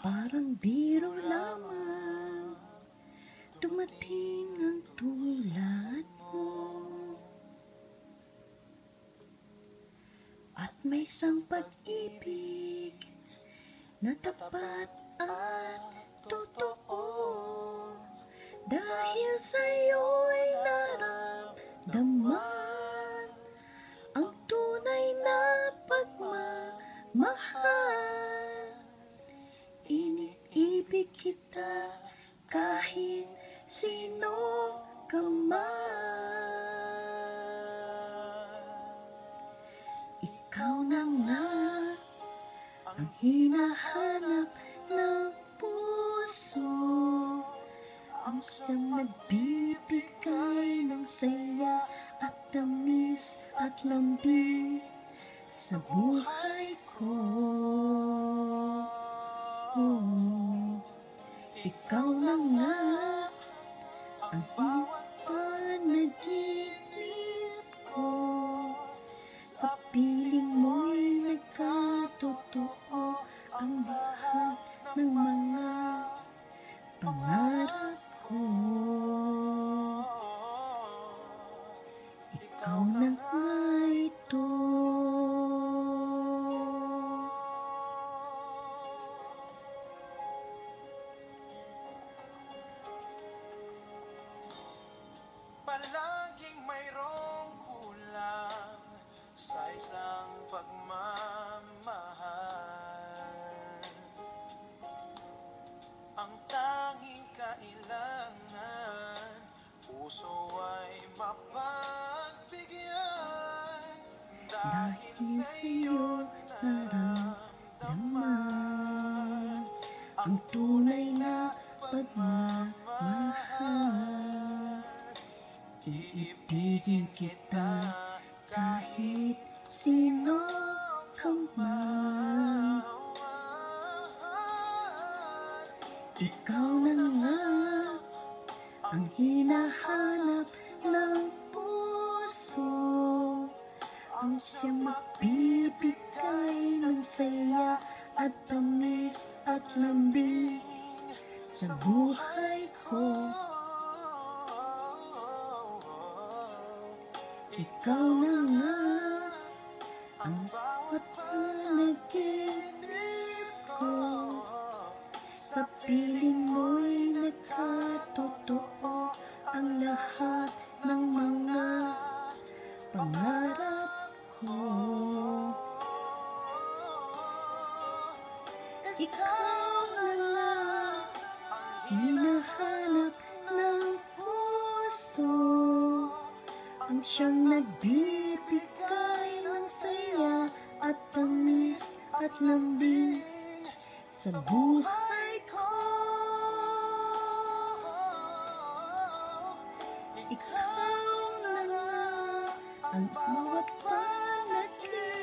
Parang biro lamang dumating ang tulad mo, at may isang pag-ibig na tapat at totoo. Dahil sa'yo'y naramdaman ang tunay na pagmamahal. Iniibig kita kahit sino ka man. Ikaw na nga ang hinahanap ng puso, ang siyang nagbibigay ng saya at tamis at lambing sa buhay ko. Ikaw na nga ang bawat panaginip ko, sa piling mo'y nagkatotoo ang lahat ng mga pangarap ko. Ikaw na nga ito. Palaging mayroong kulang sa isang pagmamahal. Ang tanging kailangan, puso ay mapagbigyan. Dahil sa'yo naramdaman ang tunay na pagmamahal. Iibigin kita kahit sino ka man. Ikaw na nga ang hinahanap ng puso, ang siyang magbibigay ng saya at tamis at lambing sa buhay ko. Ikaw na nga ang bawat panaginip ko, sa piling mo'y nagkatotoo ang lahat ng mga pangarap ko. Ikaw na nga hinahanap ng puso, ang siyang nagbibigay ng saya at tamis at lambing sa buhay ko. Ikaw na nga ang bawat panaginip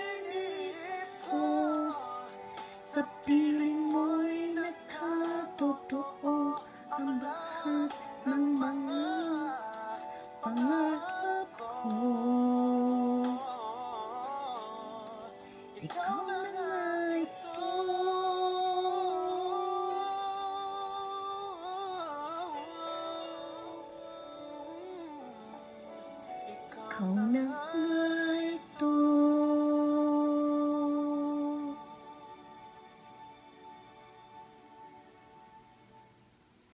ko, sa piling mo'y nagkatotoo ang lahat ng mga pangarap ko. Ikaw na